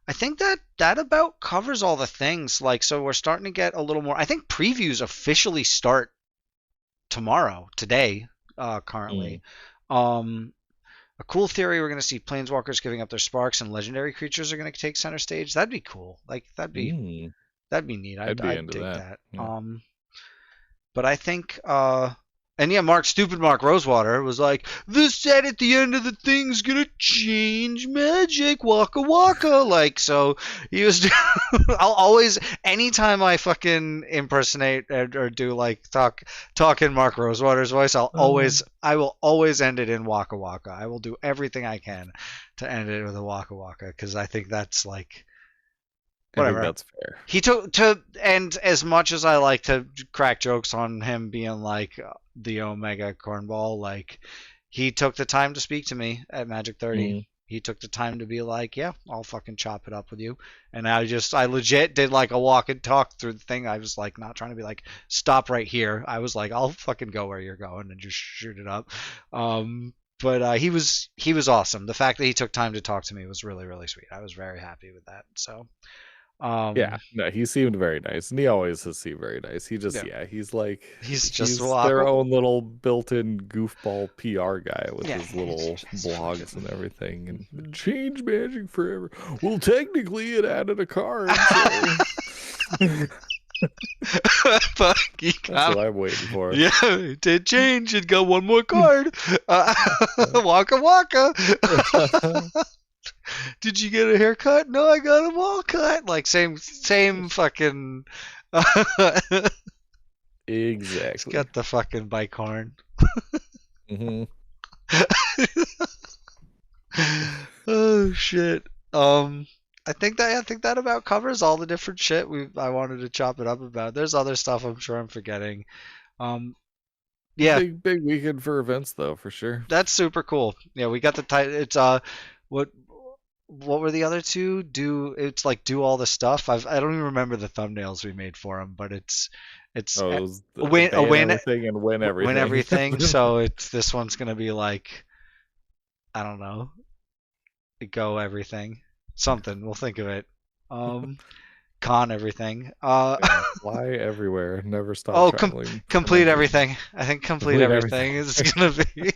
I think that about covers all the things. Like, so we're starting to get a little more. I think previews officially start today, currently. A cool theory: we're going to see planeswalkers giving up their sparks, and legendary creatures are going to take center stage. That'd be cool. Like, that'd be neat. I'd dig that. Yeah. But I think and yeah, Mark Rosewater was like, this set at the end of the thing's gonna change Magic, waka waka. Like, so he was I'll always, anytime I fucking impersonate or do like talk in Mark Rosewater's voice, I will always end it in waka waka. I will do everything I can to end it with a waka waka, because I think that's like, whatever. I think that's fair. He took and as much as I like to crack jokes on him being like the Omega cornball, like, he took the time to speak to me at Magic 30. He took the time to be like, yeah, I'll fucking chop it up with you. And I legit did like a walk and talk through the thing. I was like, not trying to be like, stop right here. I was like, I'll fucking go where you're going and just shoot it up. But he was awesome. The fact that he took time to talk to me was really, really sweet. I was very happy with that. So yeah, no, he seemed very nice, and he always has seemed very nice. He just, he's like, he's their own little built-in goofball PR guy with his little blogs and everything, and change Magic forever. Well, technically, it added a card. So. That's what I'm waiting for. Yeah, it did change. It got one more card. Waka waka. Did you get a haircut? No, I got them all cut. Like same fucking. He's Exactly. got the fucking bike horn. Hmm. Oh shit. I think that about covers all the different shit I wanted to chop it up about. There's other stuff I'm sure I'm forgetting. Um, yeah, Big weekend for events though, for sure. that's super cool. Yeah, we got the title. It's what were the other two? It's like do all the stuff. I don't even remember the thumbnails we made for them, but it's Oh, it was a win, a ban win, everything and win win everything. everything. So this one's gonna be like, I don't know, go everything, something. We'll think of it. Con everything. Yeah, fly everywhere, never stop Oh, traveling. complete everything. I think complete Complete everything is gonna be.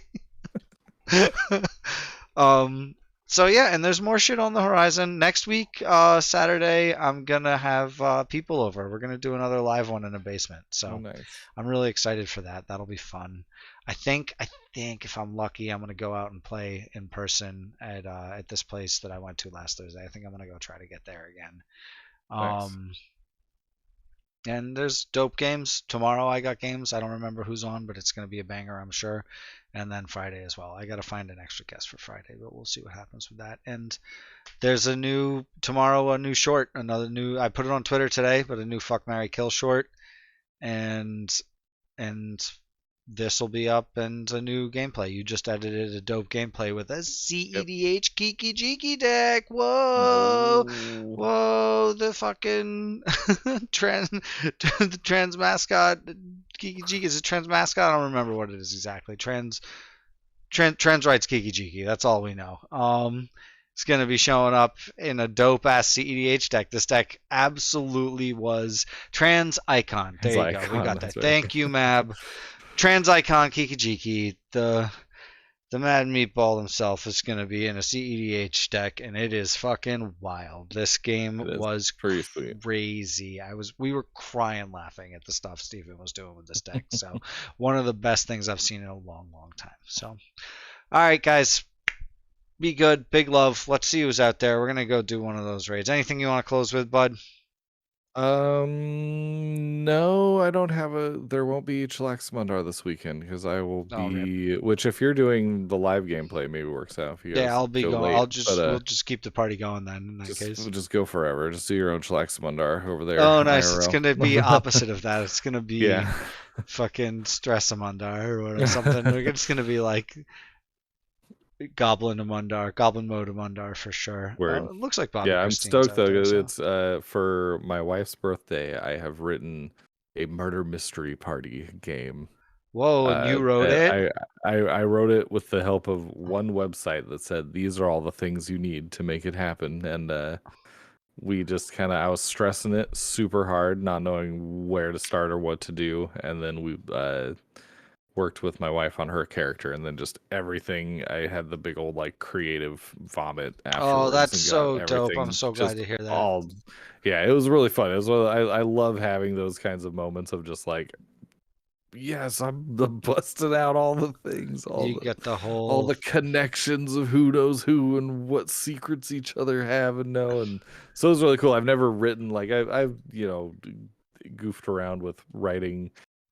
um. So yeah, and there's more shit on the horizon. Next week, Saturday, I'm gonna have people over. We're gonna do another live one in a basement. Oh, So nice. I'm really excited for that. That'll be fun. I think if I'm lucky, I'm gonna go out and play in person at this place that I went to last Thursday. I think I'm gonna go try to get there again. Nice. And there's dope games. Tomorrow I got games. I don't remember who's on, but it's going to be a banger, I'm sure. And then Friday as well. I got to find an extra guest for Friday, but we'll see what happens with that. And there's a new short, I put it on Twitter today, but a new Fuck Marry Kill short. And this will be up and a new gameplay. You just edited a dope gameplay with a cEDH Kiki Jiki deck. Whoa. No. Whoa, the fucking the trans mascot Kiki Jiki, is it trans mascot? I don't remember what it is exactly. Trans rights Kiki Jiki. That's all we know. It's gonna be showing up in a dope ass cEDH deck. This deck absolutely was trans icon. There you go. We got that. Right. Thank you, Mab. Trans icon Kiki Jiki. The Mad Meatball himself is going to be in a cEDH deck, and it is fucking wild. This game was crazy. We were crying laughing at the stuff Steven was doing with this deck. So one of the best things I've seen in a long, long time. So, all right, guys, be good. Big love. Let's see who's out there. We're gonna go do one of those raids. Anything you want to close with, bud? No, I don't have there won't be Chillax Mundar this weekend because I will be, which if you're doing the live gameplay, maybe works out. If you guys I'll be go going. late, We'll just keep the party going then in that case. We'll just go forever. Just do your own Chillax Mundar over there. Oh, nice. IRL. It's going to be opposite of that. It's going to be Yeah. fucking Stressamundar or something. We're just going to be like Goblin mode Amundar for sure. It looks like Bobby. Yeah, I'm Christine's stoked though. there, so. It's for my wife's birthday. I have written a murder mystery party game. Whoa, and you wrote it? I wrote it with the help of one website that said these are all the things you need to make it happen, and we just I was stressing it super hard, not knowing where to start or what to do, and then we worked with my wife on her character, and then just everything. I had the big old creative vomit afterwards. Oh, that's so dope! I'm so glad to hear that. Yeah, it was really fun. It was I love having those kinds of moments of just yes, I'm busting out all the things. Get all the connections of who knows who and what secrets each other have and know, and so it was really cool. I've never written I've goofed around with writing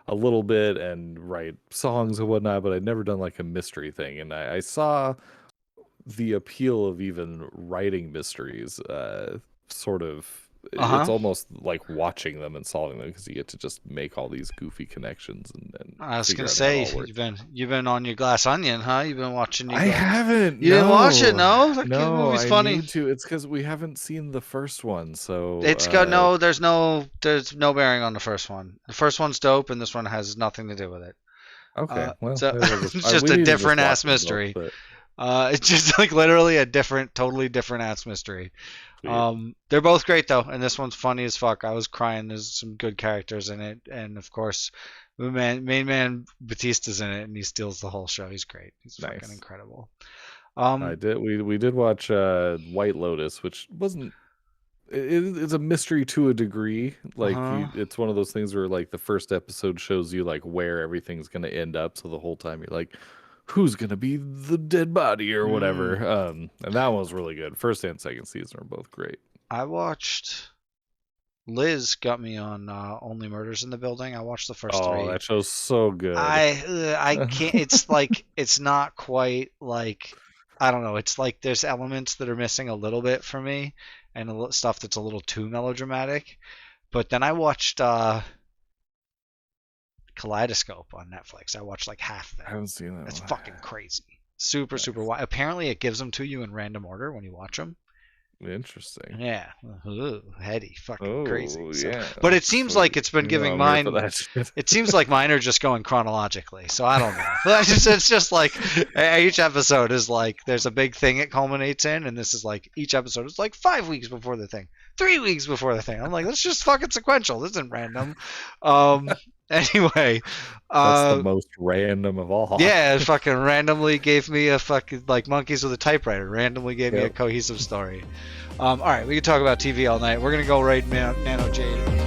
a little bit and write songs and whatnot, but I'd never done a mystery thing, and I saw the appeal of even writing mysteries. Sort of, it's almost like watching them and solving them because you get to just make all these goofy connections. And I was gonna say you've been on your Glass Onion, huh? You've been watching. I haven't. You didn't watch it, no? That movie's funny. I need to. It's because we haven't seen the first one, so it's got There's no bearing on the first one. The first one's dope, and this one has nothing to do with it. Okay, well, so it's just a different ass mystery. It's just literally a totally different ass mystery. They're both great though, and this one's funny as fuck. I was crying. There's some good characters in it, and of course, main man Batista's in it, and he steals the whole show. He's great. He's fucking incredible. We did watch White Lotus, which wasn't. It's a mystery to a degree. It's one of those things where the first episode shows you where everything's gonna end up, so the whole time you're like, who's gonna be the dead body or whatever. And that one was really good. First and second season are both great. I watched. Liz got me on Only Murders in the Building. I watched the first 3. Oh, that show's so good. I can't. It's like it's not quite like I don't know. It's like there's elements that are missing a little bit for me, and stuff that's a little too melodramatic. But then I watched Kaleidoscope on Netflix. I watched like half of it. I haven't seen that. It's one. fucking crazy. Super, super wide. Apparently, it gives them to you in random order when you watch them. Interesting. Yeah. Ooh, heady. Fucking Oh, crazy. So, yeah. but it seems like it's been giving I'm here mine. for that shit. It seems like mine are just going chronologically. So I don't know. It's just like each episode is like there's a big thing it culminates in, and this is like each episode is like 5 weeks before the thing, 3 weeks before the thing. I'm like, that's just fucking sequential. This isn't random. Anyway, That's the most random of all. yeah, it fucking randomly gave me a fucking like monkeys with a typewriter. Randomly gave me a Yep. cohesive story. All right, we can talk about TV all night. We're gonna go raid Nano Jade.